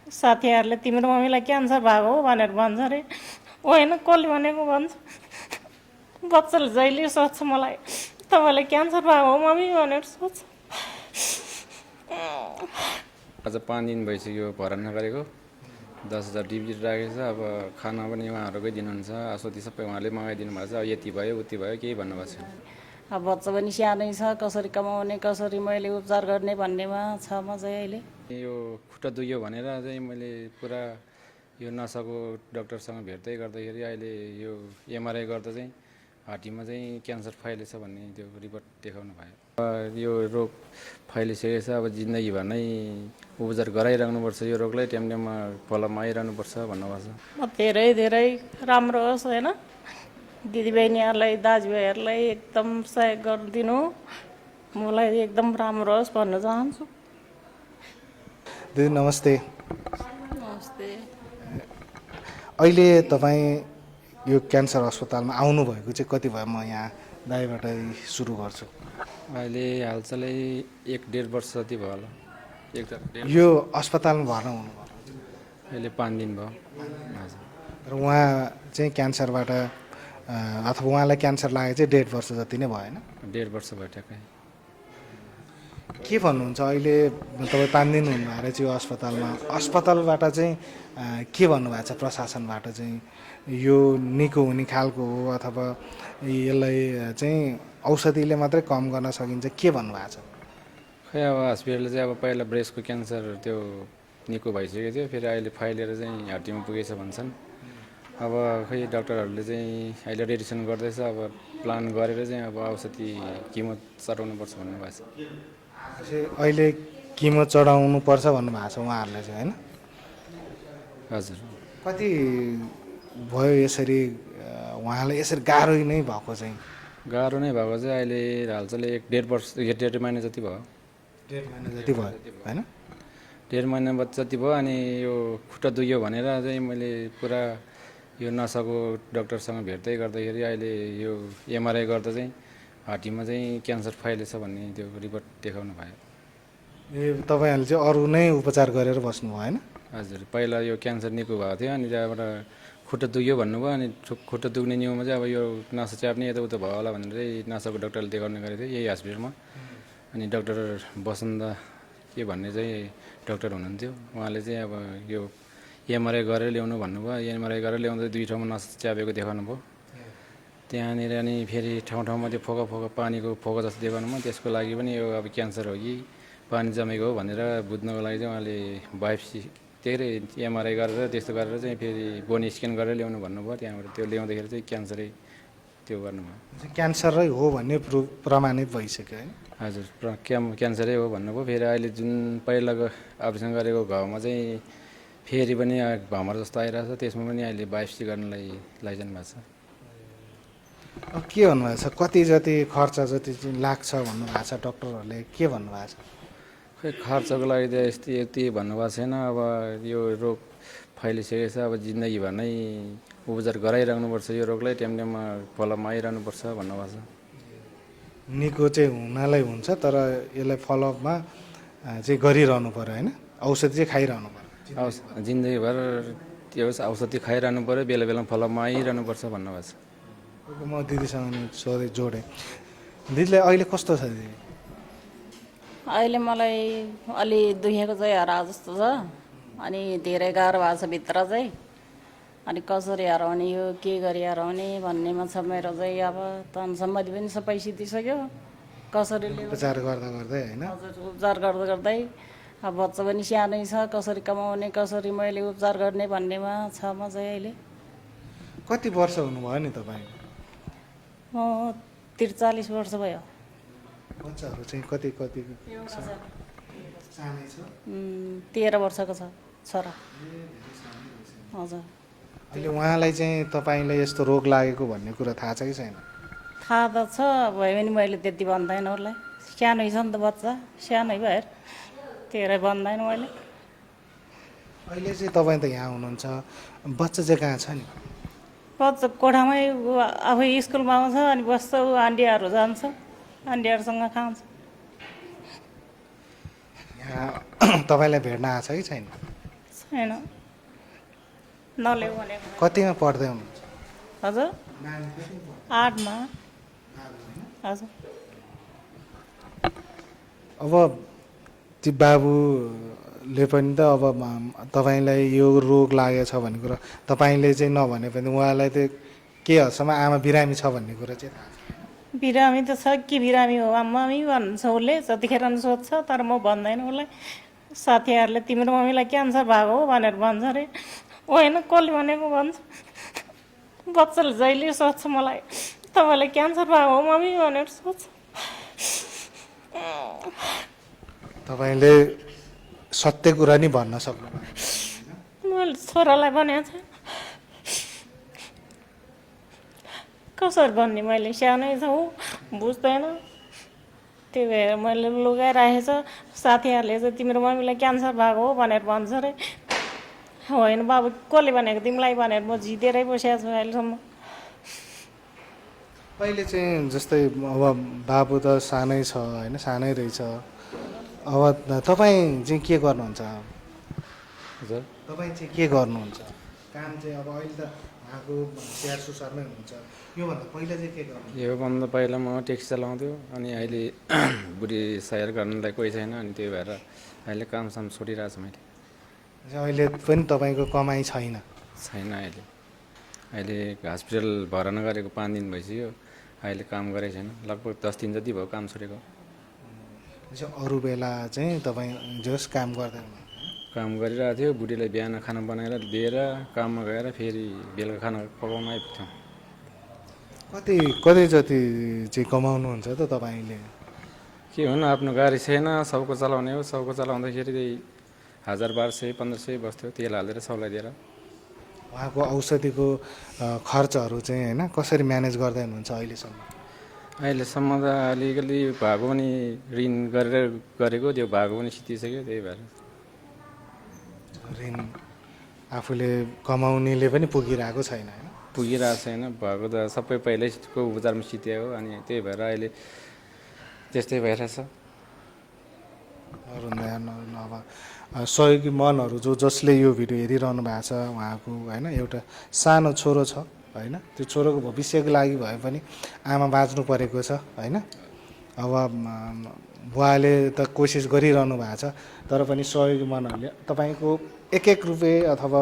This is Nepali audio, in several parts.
साथीहरूले तिम्रो मम्मीलाई क्यान्सर भएको हो भनेर भन्छ अरे। होइन, कसले भनेको भन्छ। बच्चाले जहिले सोध्छ मलाई, तपाईँलाई क्यान्सर भएको हो मम्मी भनेर सोध्छ। आज 5 दिन भइसक्यो भर्ना नगरेको। 10,000 डिपोजिट राखेको छ। अब खाना पनि उहाँहरूकै दिनुहुन्छ, औषधि सबै उहाँले मगाइदिनु भएको छ। अब यति भयो उति भयो केही भन्नुभएको छैन। अब बच्चा पनि सानै छ, कसरी कमाउने, कसरी मैले उपचार गर्ने भन्नेमा छ म चाहिँ अहिले। यो खुट्टा दुख्यो भनेर चाहिँ मैले पुरा यो नसाको डक्टरसँग भेट्दै गर्दाखेरि अहिले यो एमआरआई गर्दा चाहिँ हार्टीमा चाहिँ क्यान्सर फैलेछ भन्ने त्यो रिपोर्ट देखाउनु भयो। यो रोग फैलिसकेको छ, अब जिन्दगीभर नै उपचार गराइराख्नुपर्छ, यो रोगलाई टाइम टाइममा फलोमा आइरहनुपर्छ भन्नुभएको छ। धेरै धेरै राम्रो होस् होइन, दिदीबहिनीहरूलाई दाजुभाइहरूलाई एकदम सहयोग गरिदिनु, मलाई एकदम राम्रो होस् भन्न चाहन्छु। दिदी नमस्ते। नमस्ते। अहिले तपाईँ यो क्यान्सर अस्पतालमा आउनुभएको चाहिँ कति भयो? म यहाँ दाइबाटै सुरु गर्छु। अहिले हालचालै 1-1.5 वर्ष जति भयो होला। यो अस्पतालमा भर्ना हुनुभयो अहिले 5 दिन भयो। हजुर। र उहाँ चाहिँ क्यान्सरबाट अथवा उहाँलाई क्यान्सर लागेको चाहिँ 1.5 वर्ष जति नै भएन? 1.5 वर्ष भयो ठ्याक्कै। के भन्नुहुन्छ अहिले तपाईँ 5 दिन हुनुभएको रहेछ यो अस्पतालमा, अस्पतालबाट चाहिँ के भन्नुभएको छ प्रशासनबाट चाहिँ यो निको हुने खालको हो अथवा यसलाई चाहिँ औषधिले मात्रै कम गर्न सकिन्छ, के भन्नुभएको छ? खै अब हस्पिटलले चाहिँ अब पहिला ब्रेस्टको क्यान्सर त्यो निको भइसकेको थियो, फेरि अहिले फाइलिएर चाहिँ हार्टीमा पुगेछ भन्छन्। अब खै डक्टरहरूले चाहिँ अहिले रेडिसन गर्दैछ, अब प्लान गरेर चाहिँ अब औषधि किमो चढाउनुपर्छ भन्नुभएको छ। अहिले किमो चढाउनु पर्छ भन्नुभएको छ उहाँहरूले चाहिँ होइन? हजुर। कति भयो यसरी उहाँलाई यसरी गाह्रो नै भएको चाहिँ? गाह्रो नै भएको चाहिँ अहिले हालचालै 1.5 वर्ष 1.5 महिना जति भयो। 1.5 महिना जति भयो होइन? 1.5 महिना जति भयो। अनि यो खुट्टा दुख्यो भनेर चाहिँ मैले पुरा यो नसाको डक्टरसँग भेट्दै गर्दाखेरि अहिले यो एमआरआई गर्दा चाहिँ हार्टीमा चाहिँ क्यान्सर फैलेछ भन्ने त्यो रिपोर्ट देखाउनु भयो। ए तपाईँहरूले चाहिँ अरू नै उपचार गरेर बस्नुभयो होइन? हजुर। पहिला यो क्यान्सर निको भएको थियो, अनि त्यहाँबाट खुट्टा दुख्यो भन्नुभयो, अनि खुट्टा दुख्ने नियममा चाहिँ अब यो नसा च्याप्ने यताउता भयो होला भनेर चाहिँ नसाको डक्टरले देखाउने गरेको थियो यही हस्पिटलमा। अनि डक्टर बसन्त के भन्ने चाहिँ डक्टर हुनुहुन्थ्यो, उहाँले चाहिँ अब यो एमआरआई गरेर ल्याउनु भन्नुभयो। एमआरआई गरेर ल्याउँदा 2 ठाउँमा नसा च्यापेको देखाउनु भयो। त्यहाँनिर अनि फेरि ठाउँ ठाउँमा त्यो फोका फोका पानीको फोका जस्तो देखाउनु भयो। त्यसको लागि पनि यो अब क्यान्सर हो कि पानी जमेको हो भनेर बुझ्नको लागि चाहिँ उहाँले बायोप्सी त्यही एमआरआई गरेर त्यस्तो गरेर चाहिँ फेरि बोन स्क्यान गरेर ल्याउनु भन्नुभयो। त्यहाँबाट त्यो ल्याउँदाखेरि चाहिँ क्यान्सरै त्यो गर्नुभयो। क्यान्सरै हो भन्ने प्रमाणित भइसक्यो होइन? हजुर। क्यान्सरै हो भन्नुभयो। फेरि अहिले जुन पहिलाको अपरेसन गरेको घाउमा चाहिँ फेरि पनि भमर जस्तो आइरहेको छ, त्यसमा पनि अहिले बायोप्सी गर्नलाई लैजानु भएको छ। अब के भन्नुभएको छ, कति जति खर्च जति लाग्छ भन्नुभएको छ डक्टरहरूले, के भन्नुभएको छ? खै खर्चको लागि त यति भन्नुभएको छैन। अब यो रोग फैलिसकेको छ, अब जिन्दगीभर नै उपचार गराइराख्नुपर्छ, यो रोगलाई टाइम टाइममा फलोमा आइरहनुपर्छ भन्नुभएको छ। निको चाहिँ हुनलाई हुन्छ, तर यसलाई फलोअपमा चाहिँ गरिरहनु पर्यो होइन? औषधि चाहिँ खाइरहनु पर्यो जिन्दगीभर त्यो औषधि खाइरहनु पर्यो, बेला बेलामा फलोअपमा आइरहनुपर्छ भन्नुभएको छ। म दिदीसँग नि जोडेँ। दिदीलाई अहिले कस्तो छ दिदी? अहिले मलाई अलि दुखेको चाहिँ हरा जस्तो छ, अनि धेरै गाह्रो भएको छ भित्र चाहिँ। अनि कसरी हराउने हो, के गरी हराउने भन्नेमा छ मेरो चाहिँ। अब तन सम्बन्धी पनि सबै सिद्धिसक्यो, कसरी उपचार गर्दा गर्दै होइन? उपचार गर्दा गर्दै अब बच्चा पनि सानै छ, कसरी कमाउने, कसरी मैले उपचार गर्ने भन्नेमा छ म चाहिँ अहिले। कति वर्ष हुनुभयो नि तपाईँ? म 43 वर्ष भयो। बच्चाहरू चाहिँ कति कति सानै छ? 13 वर्षको छ छोरा। हजुर। अहिले उहाँलाई चाहिँ तपाईँलाई यस्तो रोग लागेको भन्ने कुरा थाहा छ कि छैन? थाहा त छ, भयो भने मैले त्यति भन्दैन उसलाई, सानै छ नि त बच्चा, सानै भएर धेरै भन्दैन मैले। अहिले चाहिँ तपाईँ त यहाँ हुनुहुन्छ, बच्चा चाहिँ कहाँ छ नि? बच्चा कोठामै आफै स्कुलमा आउँछ, अनि बस्छ, ऊ आन्टीहरू जान्छ, आन्टीहरूसँग खान्छ। यहाँ तपाईँलाई भेट्न आएको छ कि छैन? छ होइन नल्याउ भनेको कतिमा पढ्दै हुनुहुन्छ हजुर नानी कतिमा पढ्दै? 8मा हजुर अब ती बाबुले पनि त अब तपाईँलाई यो रोग लागेको छ भन्ने कुरा तपाईँले चाहिँ नभने पनि उहाँलाई त के हदसम्म आमा बिरामी छ भन्ने कुरा चाहिँ थाहा छ। बिरामी त छ के बिरामी हो मम्मी भन्छ उसले जतिखेर पनि सोध्छ तर म भन्दैन उसलाई साथीहरूले तिम्रो मम्मीलाई क्यान्सर भएको हो भनेर भन्छ अरे होइन कसले भनेको भन्छ बच्चाले जहिले सोध्छ मलाई तपाईँलाई क्यान्सर भएको हो मम्मी भनेर सोध्छ तपाईँले सत्य कुरा नि भन्न सक्नु मैले छोरालाई भनेको छैन कसरी भन्ने मैले सानै छ ऊ बुझ्दैन त्यही भएर मैले लुगाइराखेको छ साथीहरूले चाहिँ तिम्रो मम्मीलाई क्यान्सर भएको हो भनेर भन्छ अरे होइन बाबु कसले भनेको तिमीलाई भनेर म जितेरै बसेको छु अहिलेसम्म अहिले चाहिँ जस्तै अब बाबु त सानै छ होइन सानै रहेछ अब तपाईँ चाहिँ के गर्नुहुन्छ हजुर तपाईँ चाहिँ के गर्नुहुन्छ काम चाहिँ अब अहिले त उहाँको स्याहार सुसारमै हुनुहुन्छ योभन्दा पहिला चाहिँ के गर्नुहुन्छ योभन्दा पहिला म ट्याक्सी चलाउँथ्यो अनि अहिले बुढी सयर गर्नलाई कोही छैन अनि त्यही भएर अहिले कामसाम छोडिरहेको छु मैले अहिले पनि तपाईँको कमाइ छैन छैन अहिले हस्पिटल भर्ना गरेको 5 दिन भइसक्यो अहिले काम गरेको छैन लगभग 10 दिन जति भयो काम छोडेको अरू बेला चाहिँ तपाईँ जस काम गर्दैन काम गरिरहेको थियो बुढीलाई बिहान खाना बनाएर दिएर काममा गएर फेरि बेलुका खाना पकाउन आइपुग्थ्यौँ कति जति चाहिँ कमाउनुहुन्छ त तपाईँले के हुनु आफ्नो गाडी छैन सबको चलाउने हो सबको चलाउँदाखेरि त्यही 1200 1500 बस्थ्यो तेल हालेर सबलाई दिएर उहाँको औषधिको खर्चहरू चाहिँ होइन कसरी म्यानेज गर्दै हुनुहुन्छ अहिलेसम्म त अलिकति भएको पनि ऋण गरेर गरेको त्यो भएको पनि सिद्धिसक्यो त्यही भएर ऋण आफूले कमाउनेले पनि पुगिरहेको छैन होइन पुगिरहेको छैन भएको त सबै पहिल्यैको उपचारमा सिद्धियो हो अनि त्यही भएर अहिले त्यस्तै भइरहेछ अरू अब सहयोगी मनहरू जसले यो भिडियो हेरिरहनु भएको छ उहाँको होइन एउटा सानो छोरो छ होइन त्यो छोरोको भविष्यको लागि भए पनि आमा बाँच्नु परेको छ होइन अब बुवाले त कोसिस गरिरहनु भएको छ तर पनि सहयोगी मनहरूले तपाईँको एक रुपियाँ अथवा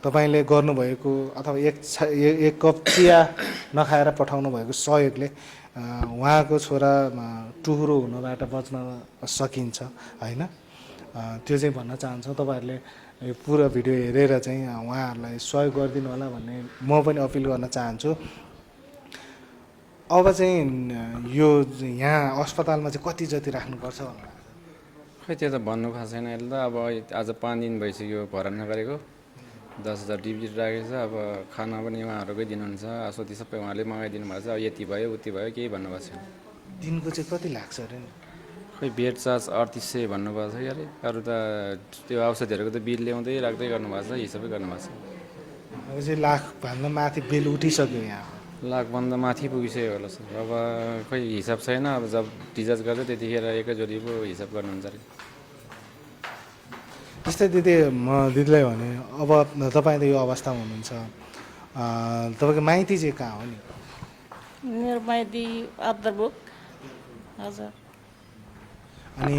तपाईँले गर्नुभएको अथवा एक कप चिया नखाएर पठाउनु भएको सहयोगले उहाँको छोरा टुहुरो हुनबाट बच्न सकिन्छ होइन त्यो चाहिँ भन्न चाहन्छ तपाईँहरूले यो पुरा भिडियो हेरेर चाहिँ उहाँहरूलाई सहयोग गरिदिनु होला भन्ने म पनि अपिल गर्न चाहन्छु अब चाहिँ यो यहाँ अस्पतालमा चाहिँ कति जति राख्नुपर्छ भन्नु खै त्यो त भन्नु खास छैन अहिले त अब आज 5 दिन भइसक्यो भर्ना गरेको 10,000 डिपोजिट राखेको छ अब खाना पनि उहाँहरूकै दिनुहुन्छ औषधि सबै उहाँले मगाइदिनु भएको छ अब यति भयो उति भयो केही भन्नुभएको छैन दिनको चाहिँ कति लाग्छ अरे नि खै बेड चार्ज 3800 भन्नुभएको छ अरे अरू त त्यो औषधिहरूको त बिल ल्याउँदै राख्दै गर्नुभएको छ हिसाबै गर्नुभएको छ अब चाहिँ लाखभन्दा माथि बिल उठिसक्यो यहाँ लाखभन्दा माथि पुगिसक्यो होला सर अब खै हिसाब छैन अब जब डिस्चार्ज गर्छ त्यतिखेर एकैचोटि पो हिसाब गर्नुहुन्छ अरे जस्तै दिदी म दिदीलाई भने अब तपाईँ त यो अवस्थामा हुनुहुन्छ तपाईँको माइती चाहिँ कहाँ हो नि मेरो माइती अन्तर्मुख हजुर अनि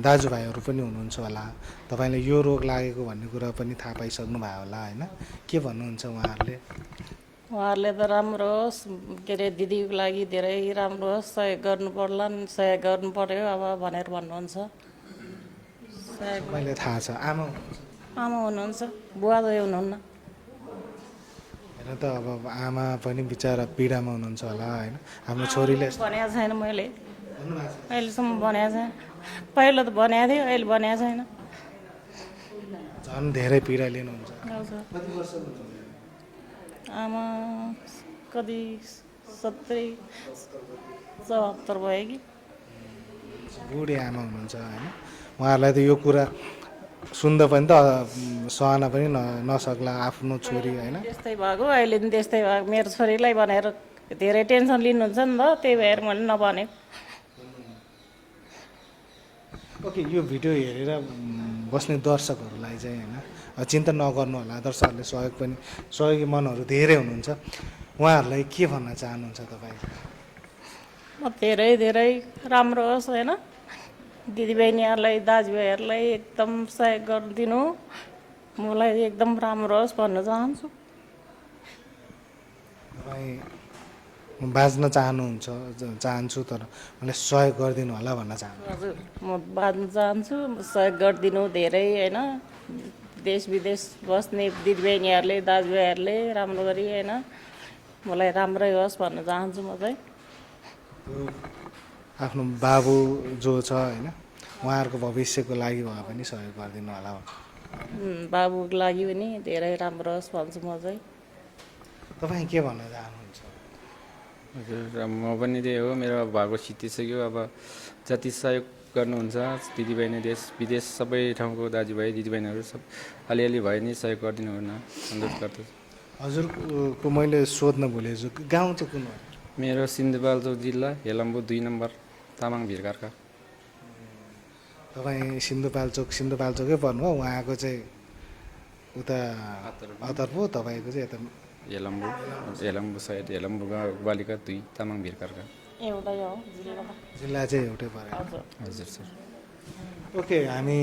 दाजुभाइहरू पनि हुनुहुन्छ होला तपाईँले यो रोग लागेको भन्ने कुरा पनि थाहा पाइसक्नु भयो होला होइन के भन्नुहुन्छ उहाँहरूले त राम्रो होस् के अरे दिदीको लागि धेरै राम्रो होस् सहयोग गर्नु पर्ला नि सहयोग गर्नु पर्यो अब भनेर भन्नुहुन्छ मैले थाहा छ आमा हुनुहुन्छ बुवा चाहिँ हुनुहुन्न हेर त अब आमा पनि बिचरा पीडामा हुनुहुन्छ होला होइन हाम्रो छोरीले भनेको छैन मैले अहिलेसम्म भनेको छैन पहिला त भनेको थियो अहिले भनेको छैन झन् धेरै पीडा लिनुहुन्छ आमा कति 70-74 भयो कि बुढी आमा हुनुहुन्छ होइन उहाँहरूलाई त यो कुरा सुन्दा पनि त सहना पनि नसक्ला आफ्नो छोरी होइन त्यस्तै भएको अहिले पनि त्यस्तै भएको मेरो छोरीलाई भनेर धेरै टेन्सन लिनुहुन्छ नि त त्यही भएर मैले नभनेको ओके यो भिडियो हेरेर बस्ने दर्शकहरूलाई चाहिँ होइन चिन्ता नगर्नु होला, दर्शकहरूले सहयोगी मनहरू धेरै हुनुहुन्छ, उहाँहरूलाई के भन्न चाहनुहुन्छ तपाईँ? म धेरै धेरै राम्रो होस् होइन, दिदीबहिनीहरूलाई दाजुभाइहरूलाई एकदम सहयोग गरिदिनु, मलाई एकदम राम्रो होस् भन्न चाहन्छु। तपाईँ बाँच्न चाहन्छु तर मलाई सहयोग गरिदिनु होला भन्न चाहन्छु। हजुर, म बाँच्न चाहन्छु, सहयोग गरिदिनु धेरै होइन, देश विदेश बस्ने दिदीबहिनीहरूले दाजुभाइहरूले राम्रो गरी होइन, मलाई राम्रै होस् भन्न चाहन्छु म चाहिँ। आफ्नो बाबु जो छ होइन उहाँहरूको भविष्यको लागि भए पनि सहयोग गरिदिनु होला। बाबुको लागि पनि धेरै राम्रो होस् भन्छु म चाहिँ। तपाईँ के भन्न चाहनुहुन्छ? हजुर, म पनि त्यही हो, मेरो भएको सिद्धिसक्यो। अब जति सहयोग गर्नुहुन्छ दिदीबहिनी देश विदेश सबै ठाउँको दाजुभाइ दिदीबहिनीहरू सब अलिअलि भए नि सहयोग गरिदिनु हुन अनुरोध गर्दछु। हजुरको मैले सोध्न भुलेछु, गाउँ चाहिँ कुन हो? मेरो सिन्धुपाल्चोक जिल्ला हेलम्बु 2 नम्बर तामाङ भिरकार्का। तपाईँ सिन्धुपाल्चोकै पर्नुभयो, उहाँको चाहिँ उता अतर्फ, तपाईँको चाहिँ यता हेलम्बु साइड, हेलम्बु गाउँ बालिका 2 तामाङ भिरकार्का। एउटै हो जिल्ला। जिल्ला चाहिँ एउटै पऱ्यो। हजुर। हजुर सर। ओके, हामी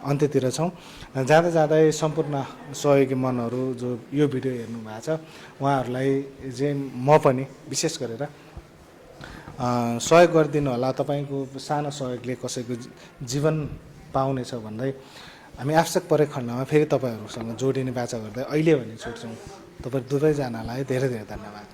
अन्त्यतिर छौँ। जाँदा जाँदै सम्पूर्ण सहयोगी मनहरू जो यो भिडियो हेर्नु भएको छ उहाँहरूलाई चाहिँ म पनि विशेष गरेर सहयोग गरिदिनु होला। तपाईँको सानो सहयोगले कसैको जीवन पाउनेछ भन्दै हामी आवश्यक परेको खण्डमा फेरि तपाईँहरूसँग जोडिने बाचा गर्दै अहिले भने छुट्छौँ। तपाईँ दुवैजनालाई धेरै धेरै धन्यवाद।